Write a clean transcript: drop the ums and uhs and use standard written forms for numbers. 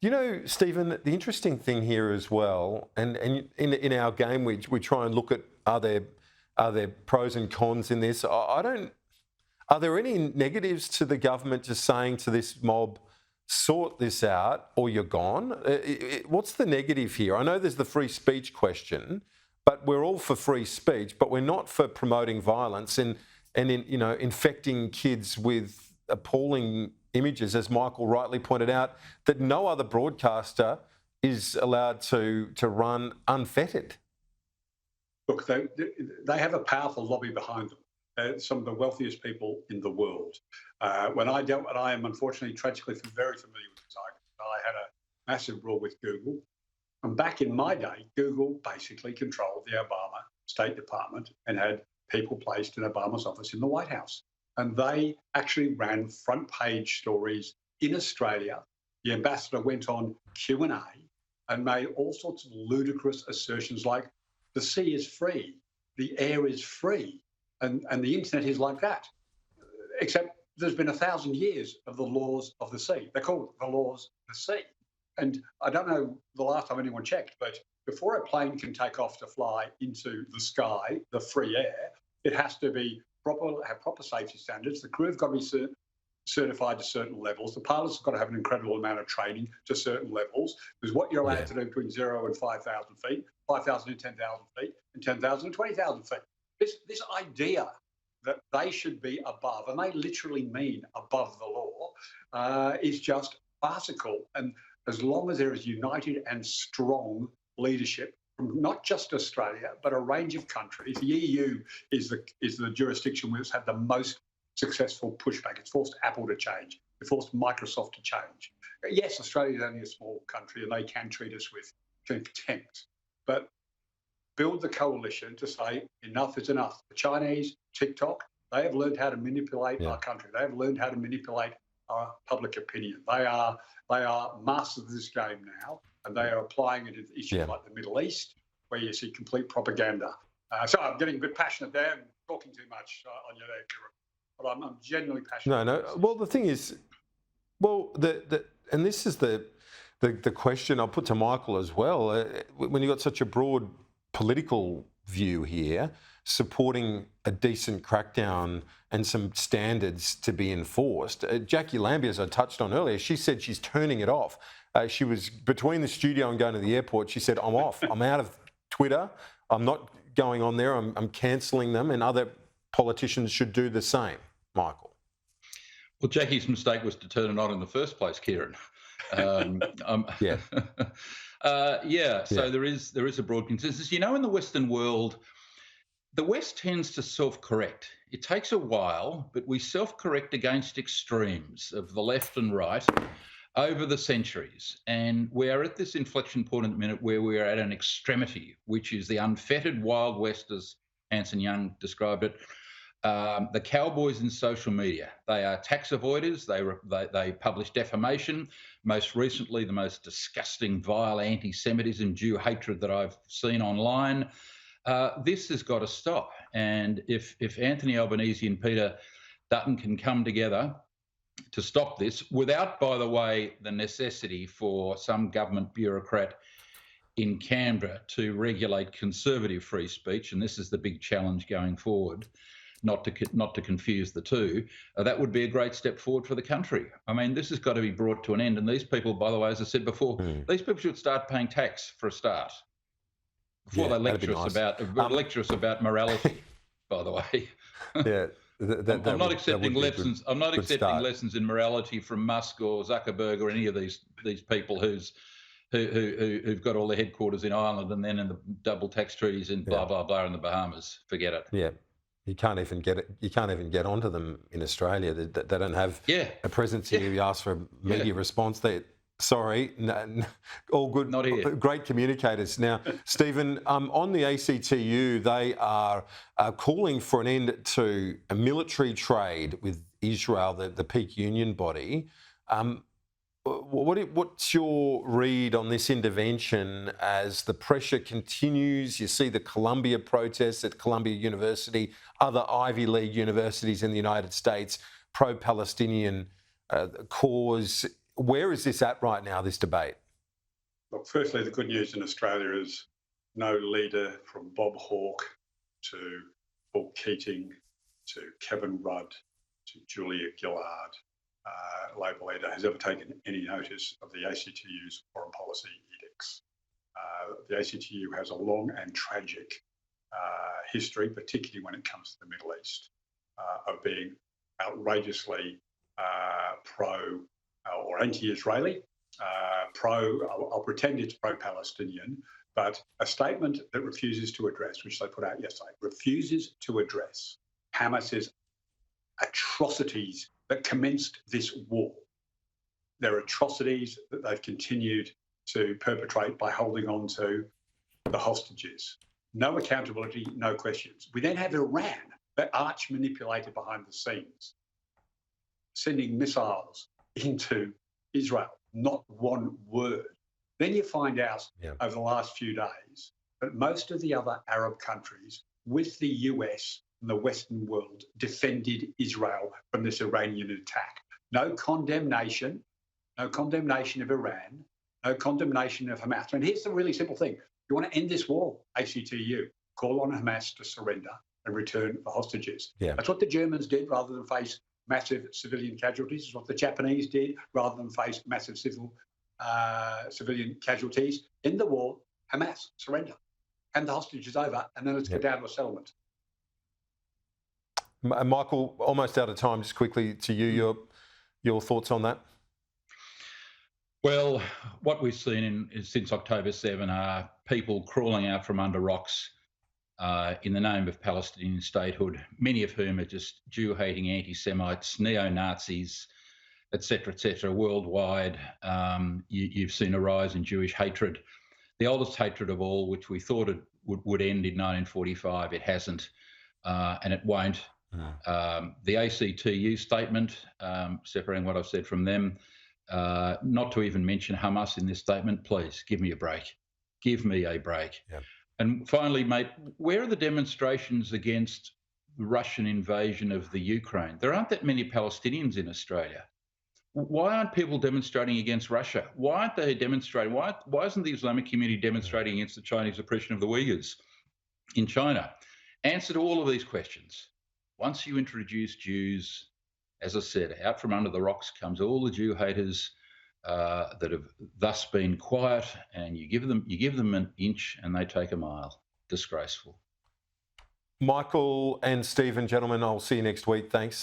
You know, Stephen, the interesting thing here as well, and in our game, we try and look at are there pros and cons in this? I don't. Are there any negatives to the government just saying to this mob, sort this out or you're gone? What's the negative here? I know there's the free speech question, but we're all for free speech, but we're not for promoting violence and infecting kids with appalling images, as Michael rightly pointed out, that no other broadcaster is allowed to run unfettered. Look, they have a powerful lobby behind them. Some of the wealthiest people in the world. When I am unfortunately, tragically, very familiar with this argument. I had a massive brawl with Google. And back in my day, Google basically controlled the Obama State Department and had people placed in Obama's office in the White House. And they actually ran front page stories in Australia. The ambassador went on Q&A and made all sorts of ludicrous assertions like, the sea is free, the air is free, and the internet is like that. Except there's been 1,000 years of the laws of the sea. They're called the laws of the sea. And I don't know the last time anyone checked, but before a plane can take off to fly into the sky, the free air, it has to be have proper safety standards. The crew have got to be certified to certain levels. The pilots have got to have an incredible amount of training to certain levels. Because what you're allowed to do between 0 and 5,000 feet, 5,000 and 10,000 feet, and 10,000 and 20,000 feet. This idea that they should be above, and they literally mean above the law, is just farcical. And as long as there is united and strong leadership from not just Australia, but a range of countries, the EU is the jurisdiction where it's had the most successful pushback. It's forced Apple to change. It forced Microsoft to change. Yes, Australia is only a small country and they can treat us with contempt, but build the coalition to say enough is enough. The Chinese, TikTok, they have learned how to manipulate our country. They have learned how to manipulate our public opinion. They are masters of this game now, and they are applying it to issues like the Middle East, where you see complete propaganda. So I'm getting a bit passionate there and talking too much on you there, Kieran. But I'm genuinely passionate. No. Well, the thing is, and this is the question I'll put to Michael as well. When you've got such a broad political view here, supporting a decent crackdown and some standards to be enforced. Jackie Lambie, as I touched on earlier, she said she's turning it off. She was between the studio and going to the airport. She said, I'm off. I'm out of Twitter. I'm not going on there. I'm cancelling them, and other politicians should do the same. Michael. Well, Jackie's mistake was to turn it on in the first place, Kieran. So there is a broad consensus. You know, in the Western world, the West tends to self-correct. It takes a while, but we self-correct against extremes of the left and right over the centuries. And we are at this inflection point in the minute where we are at an extremity, which is the unfettered Wild West, as Hanson Young described it. The cowboys in social media. They are tax avoiders. They publish defamation. Most recently, the most disgusting, vile anti-Semitism, Jew hatred that I've seen online. This has got to stop. And if Anthony Albanese and Peter Dutton can come together to stop this, without, by the way, the necessity for some government bureaucrat in Canberra to regulate conservative free speech, and this is the big challenge going forward, not to confuse the two, that would be a great step forward for the country. I mean, this has got to be brought to an end. And these people, by the way, as I said before, these people should start paying tax for a start before they lecture us about morality. By the way, I'm not accepting lessons. I'm not accepting lessons in morality from Musk or Zuckerberg or any of these people who've got all their headquarters in Ireland and then in the double tax treaties in blah blah blah in the Bahamas. Forget it. Yeah. You can't even get it. You can't even get onto them in Australia. They don't have a presence here. You ask for a media response. Sorry, all good. Not here. Great communicators. Now, Stephen, on the ACTU, they are calling for an end to a military trade with Israel, the peak union body. What's your read on this intervention as the pressure continues? You see the Columbia protests at Columbia University, other Ivy League universities in the United States, pro-Palestinian cause. where is this at right now, this debate? Look, firstly, the good news in Australia is no leader from Bob Hawke to Paul Keating to Kevin Rudd to Julia Gillard, Labor leader, has ever taken any notice of the ACTU's foreign policy edicts. The ACTU has a long and tragic history, particularly when it comes to the Middle East, of being outrageously pro or anti-Israeli, I'll pretend it's pro-Palestinian, but a statement that refuses to address, which they put out yesterday, refuses to address Hamas's atrocities that commenced this war. They're atrocities that they've continued to perpetrate by holding on to the hostages. No accountability, no questions. We then have Iran, that arch manipulator behind the scenes, sending missiles into Israel, not one word. Then you find out over the last few days that most of the other Arab countries, with the US and the Western world, defended Israel from this Iranian attack. No condemnation of Iran, no condemnation of Hamas. And here's the really simple thing. You want to end this war, ACTU, call on Hamas to surrender and return the hostages. Yeah. That's what the Germans did rather than face massive civilian casualties. It's what the Japanese did rather than face massive civilian casualties. In the war, Hamas, surrender. Hand the hostages over, and then let's get down to a settlement. Michael, almost out of time, just quickly to you, your thoughts on that? Well, what we've seen since October 7 are people crawling out from under rocks in the name of Palestinian statehood, many of whom are just Jew-hating anti-Semites, neo-Nazis, etc., worldwide. You've seen a rise in Jewish hatred, the oldest hatred of all, which we thought it would end in 1945. It hasn't, and it won't. The ACTU statement, separating what I've said from them, not to even mention Hamas in this statement, please give me a break. Give me a break. Yep. And finally, mate, where are the demonstrations against the Russian invasion of the Ukraine? There aren't that many Palestinians in Australia. Why aren't people demonstrating against Russia? Why aren't they demonstrating? Why isn't the Islamic community demonstrating against the Chinese oppression of the Uyghurs in China? Answer to all of these questions. Once you introduce Jews, as I said, out from under the rocks comes all the Jew haters that have thus been quiet, and you give them an inch and they take a mile. Disgraceful. Michael and Stephen, gentlemen, I'll see you next week. Thanks.